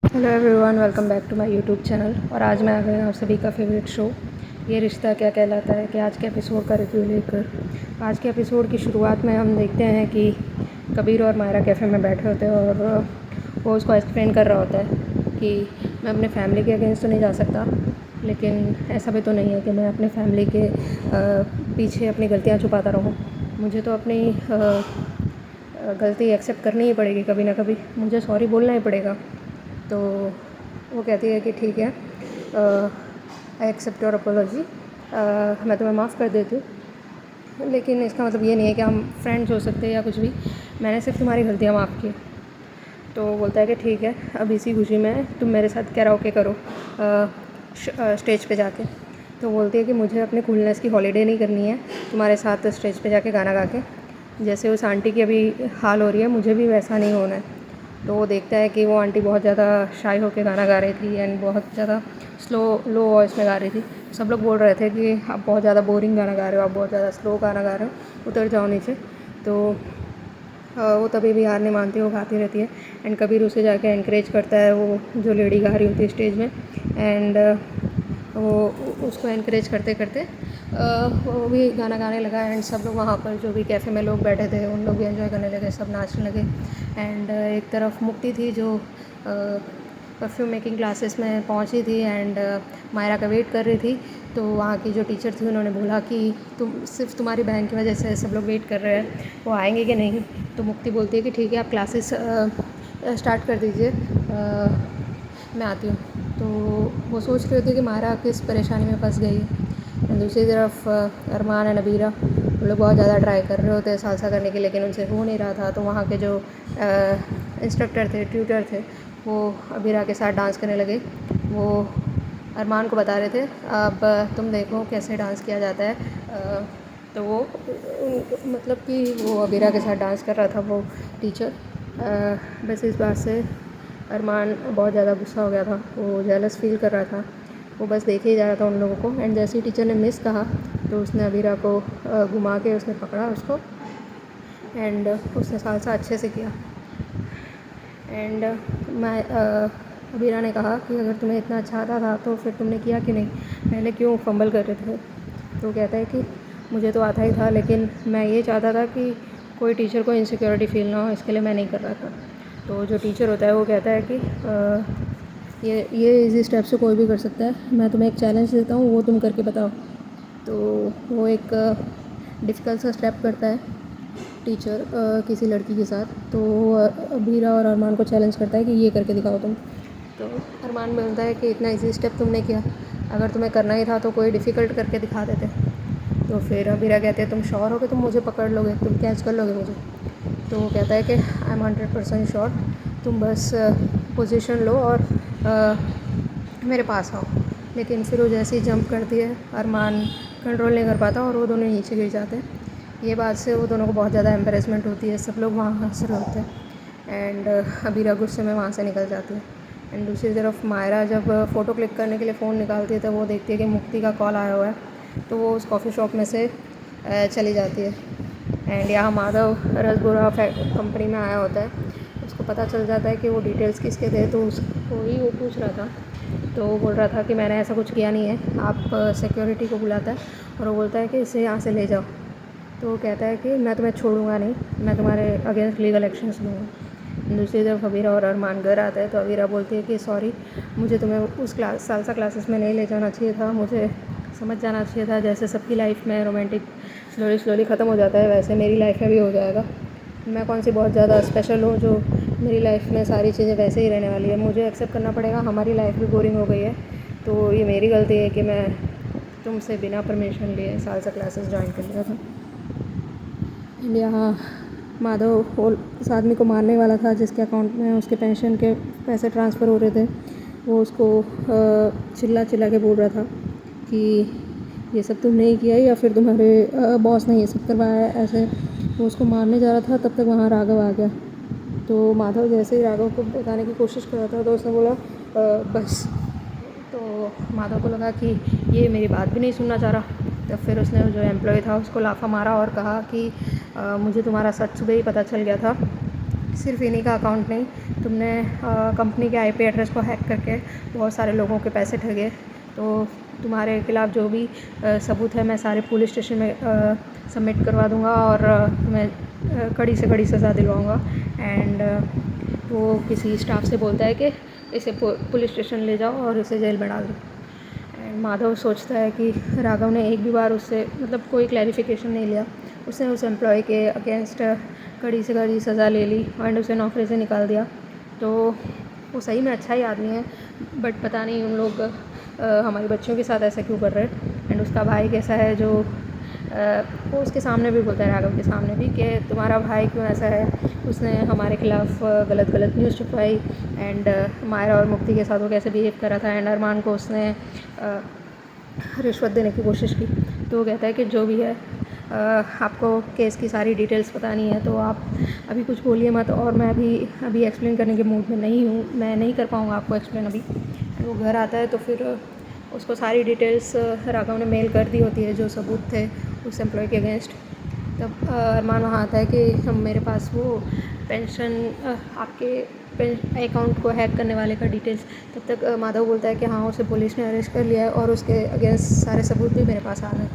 Hello everyone, welcome back to my YouTube channel. और आज मैं आ गई हूँ आप सभी का फेवरेट शो ये रिश्ता क्या कहलाता है कि आज के एपिसोड का रिव्यू लेकर। आज के एपिसोड की शुरुआत में हम देखते हैं कि कबीर और मायरा कैफ़े में बैठे होते हैं और वो उसको एक्सप्लेन कर रहा होता है कि मैं अपने फैमिली के अगेंस्ट तो नहीं जा सकता, लेकिन ऐसा भी तो नहीं है कि मैं अपने फैमिली के पीछे अपनी गलतियाँ छुपाता रहूँ। मुझे तो अपनी गलती एक्सेप्ट करनी ही पड़ेगी, कभी ना कभी मुझे सॉरी बोलना ही पड़ेगा। तो वो कहती है कि ठीक है, आई एक्सेप्ट योर अपोलॉजी, मैं तुम्हें माफ़ कर देती हूँ, लेकिन इसका मतलब ये नहीं है कि हम फ्रेंड्स हो सकते हैं या कुछ भी। मैंने सिर्फ तुम्हारी गलतियाँ माफ़ की। तो बोलता है कि ठीक है, अब इसी खुशी में तुम मेरे साथ कैराओके करो स्टेज पे जाके। तो बोलती है कि मुझे अपने कूलनेस की हॉलीडे नहीं करनी है तुम्हारे साथ स्टेज पे जाके गाना गा के। जैसे उस आंटी की अभी हाल हो रही है, मुझे भी वैसा नहीं होना है। तो वो देखता है कि वो आंटी बहुत ज़्यादा शाई होकर गाना गा रही थी एंड बहुत ज़्यादा लो वॉइस में गा रही थी। सब लोग बोल रहे थे कि आप बहुत ज़्यादा बोरिंग गाना गा रहे हो, आप बहुत ज़्यादा स्लो गाना गा रहे हो, उतर जाओ नीचे। तो वो तभी भी हार नहीं मानती, वो गाती रहती है एंड कबीर उसे जाके एनकरेज करता है, वो जो लेडी गा रही होती है स्टेज में। एंड वो उसको एनकरेज करते करते वो भी गाना गाने लगा एंड सब लोग वहाँ पर जो भी कैफ़े में लोग बैठे थे उन लोग भी एंजॉय करने लगे, सब नाचने लगे। एंड एक तरफ मुक्ति थी जो परफ्यूम मेकिंग क्लासेस में पहुंची थी एंड मायरा का वेट कर रही थी। तो वहाँ की जो टीचर थी उन्होंने बोला कि सिर्फ तुम्हारी बहन की वजह से सब लोग वेट कर रहे हैं, वो आएंगे कि नहीं। तो मुक्ति बोलती है कि ठीक है, आप क्लासेस स्टार्ट कर दीजिए, मैं आती हूँ। तो वो सोच रही होती है कि मायरा किस परेशानी में फंस गई है। दूसरी तरफ अरमान एंड अबीरा वो लोग बहुत ज़्यादा ट्राई कर रहे होते हैं सालसा करने के, लेकिन उनसे हो नहीं रहा था। तो वहाँ के जो इंस्ट्रक्टर थे, ट्यूटर थे, वो अबीरा के साथ डांस करने लगे। वो अरमान को बता रहे थे अब तुम देखो कैसे डांस किया जाता है। तो वो मतलब कि वो अबीरा के साथ डांस कर रहा था वो टीचर। बस इस बात से अरमान बहुत ज़्यादा गुस्सा हो गया था, वो जेलस फील कर रहा था, वो बस देखे ही जा रहा था उन लोगों को। एंड जैसे ही टीचर ने मिस कहा तो उसने अबीरा को घुमा के उसने पकड़ा उसको एंड उसने सालसा अच्छे से किया। एंड मैं अबीरा ने कहा कि अगर तुम्हें इतना अच्छा आता था तो फिर तुमने किया कि नहीं, पहले क्यों फंबल कर रहे थे। तो कहता है कि मुझे तो आता ही था, लेकिन मैं ये चाहता था कि कोई टीचर को इनसिक्योरिटी फील ना हो, इसके लिए मैं नहीं कर रहा था। तो जो टीचर होता है वो कहता है कि ये इजी स्टेप से कोई भी कर सकता है, मैं तुम्हें एक चैलेंज देता हूँ, वो तुम करके बताओ। तो वो एक डिफ़िकल्ट सा स्टेप करता है टीचर किसी लड़की के साथ। तो अबीरा और अरमान को चैलेंज करता है कि ये करके दिखाओ तुम। तो अरमान बोलता है कि इतना इजी स्टेप तुमने किया, अगर तुम्हें करना ही था तो कोई डिफ़िकल्ट करके दिखा देते। तो फिर अबीरा कहते हैं तुम श्योर हो कि तुम मुझे पकड़ लोगे, तुम कैच कर लोगे मुझे। तो वो कहता है कि आई एम 100% श्योर, तुम बस पोजीशन लो और मेरे पास आओ। लेकिन फिर वो जैसे ही जंप करती है, अरमान कंट्रोल नहीं कर पाता और वो दोनों नीचे गिर जाते हैं। ये बात से वो दोनों को बहुत ज़्यादा एम्बेरसमेंट होती है, सब लोग वहाँ हंस रहे होते हैं एंड अबीरा गुस्से में वहाँ से निकल जाती है। एंड दूसरी तरफ मायरा जब फ़ोटो क्लिक करने के लिए फ़ोन निकालती है तो वो देखती है कि मुक्ति का कॉल आया हुआ है, तो वो उस कॉफ़ी शॉप में से चली जाती है। एंड यहाँ माधव रसगुल्ला कंपनी में आया होता है, उसको पता चल जाता है कि वो डिटेल्स किसके थे, तो उसको ही वो पूछ रहा था। तो वो बोल रहा था कि मैंने ऐसा कुछ किया नहीं है, आप सिक्योरिटी को बुलाता है और वो बोलता है कि इसे यहाँ से ले जाओ। तो वो कहता है कि मैं तुम्हें छोड़ूंगा नहीं, मैं तुम्हारे अगेंस्ट लीगल एक्शंस लूँगा। दूसरी तरफ अबीरा और अरमान घर आता है तो अबीरा बोलती है कि सॉरी, मुझे तुम्हें उस सालसा क्लासेस में नहीं ले जाना चाहिए था, मुझे समझ जाना चाहिए था जैसे सबकी लाइफ में रोमांटिक स्लोली ख़त्म हो जाता है वैसे मेरी लाइफ में भी हो जाएगा। मैं कौन सी बहुत ज़्यादा स्पेशल हूँ जो मेरी लाइफ में सारी चीज़ें वैसे ही रहने वाली है, मुझे एक्सेप्ट करना पड़ेगा, हमारी लाइफ भी बोरिंग हो गई है। तो ये मेरी गलती है कि मैं तुमसे बिना परमिशन लिए सालसा क्लासेस ज्वाइन कर लिया था। यहाँ माधव उस आदमी को मारने वाला था जिसके अकाउंट में उसके पेंशन के पैसे ट्रांसफ़र हो रहे थे, वो उसको चिल्ला चिल्ला के बोल रहा था कि ये सब तुमने ही किया या फिर तुम्हारे बॉस ने ये सब करवाया है, ऐसे वो उसको मारने जा रहा था। तब तक वहाँ राघव आ गया। तो माधव जैसे ही राघव को बताने की कोशिश कर रहा था तो उसने बोला बस। तो माधव को लगा कि ये मेरी बात भी नहीं सुनना चाह रहा। तो फिर उसने जो एम्प्लॉय था उसको लाफा मारा और कहा कि मुझे तुम्हारा सच सुबह ही पता चल गया था सिर्फ इन्हीं का अकाउंट नहीं, तुमने कंपनी के आईपी एड्रेस को हैक करके बहुत सारे लोगों के पैसे ठगे। तो तुम्हारे खिलाफ़ जो भी सबूत है मैं सारे पुलिस स्टेशन में सबमिट करवा दूँगा और मैं कड़ी से कड़ी सज़ा दिलवाऊँगा। एंड वो किसी स्टाफ से बोलता है कि इसे पुलिस स्टेशन ले जाओ और इसे जेल में डाल दो। एंड माधव सोचता है कि राघव ने एक भी बार उससे मतलब कोई क्लैरिफिकेशन नहीं लिया। उसने उस एम्प्लॉय के अगेंस्ट कड़ी से कड़ी सज़ा ले ली एंड उसे नौकरी से निकाल दिया। तो वो सही में अच्छा ही आदमी है, बट पता नहीं उन लोग हमारी बच्चियों के साथ ऐसा क्यों कर रहे हैं। एंड उसका भाई कैसा है जो वो उसके सामने भी बोलता है, राघव के सामने भी, कि तुम्हारा भाई क्यों ऐसा है। उसने हमारे खिलाफ़ गलत गलत न्यूज़ छुपवाई एंड मायरा और मुक्ति के साथ वो कैसे बिहेव कर रहा था एंड अरमान को उसने रिश्वत देने की कोशिश की। तो वो कहता है कि जो भी है आपको केस की सारी डिटेल्स पता नहीं है तो आप अभी कुछ बोलिए मत, और मैं अभी एक्सप्लेन करने के मूड में नहीं हूँ, मैं नहीं कर पाऊँगा आपको एक्सप्लेन अभी। वो घर आता है तो फिर उसको सारी डिटेल्स राघव ने मेल कर दी होती है, जो सबूत थे उस एम्प्लॉय के अगेंस्ट। तब अरमान वहाँ आता है कि मेरे पास वो पेंशन आपके अकाउंट को हैक करने वाले का डिटेल्स। तब तक माधव बोलता है कि हाँ, उसे पुलिस ने अरेस्ट कर लिया है और उसके अगेंस्ट सारे सबूत भी मेरे पास आ गए।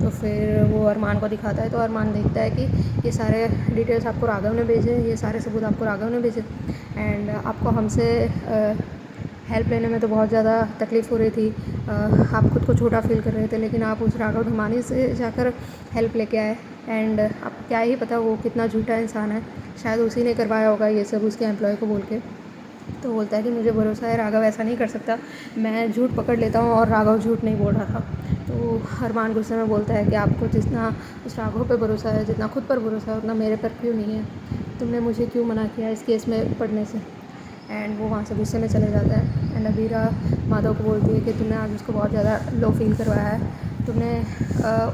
तो फिर वो अरमान को दिखाता है, तो अरमान देखता है कि ये सारे डिटेल्स आपको राघव ने भेजे, ये सारे सबूत आपको राघव ने भेजे एंड आपको हमसे हेल्प लेने में तो बहुत ज़्यादा तकलीफ़ हो रही थी। आप खुद को छोटा फील कर रहे थे, लेकिन आप उस राघव धमानी से जाकर हेल्प लेके आए एंड अब क्या ही पता वो कितना झूठा इंसान है। शायद उसी ने करवाया होगा ये सब उसके एम्प्लॉय को बोल के। तो बोलता है कि मुझे भरोसा है राघव ऐसा नहीं कर सकता, मैं झूठ पकड़ लेता हूँ और राघव झूठ नहीं बोल रहा था। तो अरमान गुस्से में बोलता है कि आपको जितना उस राघव पे भरोसा है, जितना खुद पर भरोसा है, उतना मेरे पर क्यों नहीं है। तुमने मुझे क्यों मना किया इस केस में पढ़ने से। एंड वो वहाँ से गुस्से में चले जाता है। एंड अबीरा माधव को बोलती है कि तुमने आज उसको बहुत ज़्यादा लो फील करवाया है, तुमने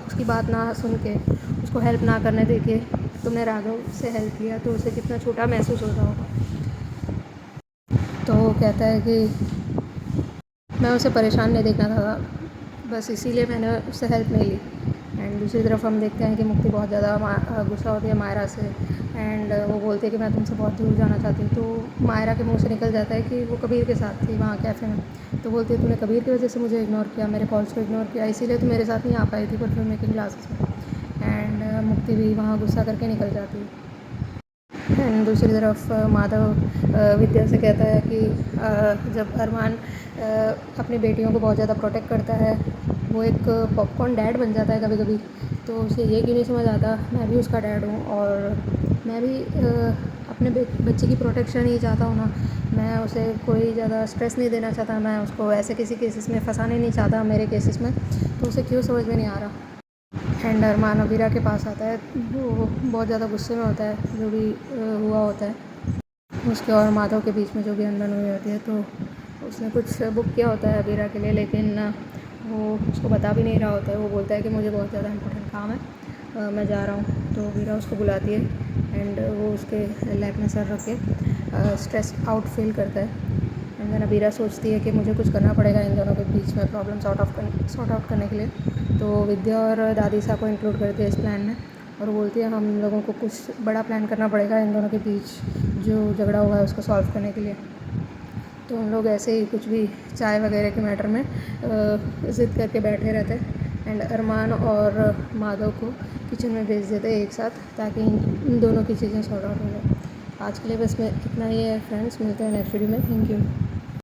उसकी बात ना सुन के, उसको हेल्प ना करने दे के तुमने राघव से हेल्प किया, तो उसे कितना छोटा महसूस होता होगा। तो वो कहता है कि मैं उसे परेशान नहीं देखना था, बस इसीलिए मैंने उससे हेल्प नहीं ली। एंड दूसरी तरफ हम देखते हैं कि मुक्ति बहुत ज़्यादा गुस्सा होती है मायरा से एंड वो बोलती है कि मैं तुमसे बहुत दूर जाना चाहती हूँ। तो मायरा के मुंह से निकल जाता है कि वो कबीर के साथ थी वहाँ कैफ़े में। तो बोलती है तूने कबीर की वजह से मुझे इग्नोर किया, मेरे कॉल्स को इग्नोर किया, इसीलिए तो मेरे साथ नहीं आ पाई थी परफ्यूम मेकिंग क्लासेस में। एंड मुक्ति भी वहाँ गुस्सा करके निकल जाती है। एंड दूसरी तरफ माधव विद्या से कहता है कि जब अरमान अपनी बेटियों को बहुत ज़्यादा प्रोटेक्ट करता है, वो एक पॉपकॉर्न डैड बन जाता है कभी कभी, तो उसे ये क्यों नहीं समझ आता मैं भी उसका डैड हूँ और मैं भी अपने बच्चे की प्रोटेक्शन ही चाहता हूँ ना। मैं उसे कोई ज़्यादा स्ट्रेस नहीं देना चाहता, मैं उसको ऐसे किसी केसेस में फंसाने नहीं चाहता मेरे केसेस में, तो उसे क्यों समझ में नहीं आ रहा। एंड अरमान अबीरा के पास आता है, वो बहुत ज़्यादा गुस्से में होता है जो भी हुआ होता है उसके और माधव के बीच में जो भी अनबन हुई होती है। तो उसने कुछ बुक किया होता है अबीरा के लिए, लेकिन वो उसको बता भी नहीं रहा होता है। वो बोलता है कि मुझे बहुत ज़्यादा इंपॉर्टेंट काम है, मैं जा रहा हूँ। तो अबीरा उसको बुलाती है एंड वो उसके लैप में सर रख के स्ट्रेस आउट फील करता है। एंड देन अबीरा सोचती है कि मुझे कुछ करना पड़ेगा इन दोनों के बीच में प्रॉब्लम सॉर्ट आउट करने के लिए। तो विद्या और दादी साहब को इंक्लूड करती है इस प्लान में और बोलती है हम लोगों को कुछ बड़ा प्लान करना पड़ेगा इन दोनों के बीच जो झगड़ा हुआ है उसको सॉल्व करने के लिए। तो हम लोग ऐसे ही कुछ भी चाय वगैरह के मैटर में ज़िद करके बैठे रहते हैं एंड अरमान और माधव को किचन में भेज देते हैं एक साथ, ताकि इन दोनों की चीज़ें सॉर्ट आउट हो जाए। आज के लिए बस मैं इतना ही है फ्रेंड्स, मिलते हैं नेक्स्ट वीडियो में। Thank you.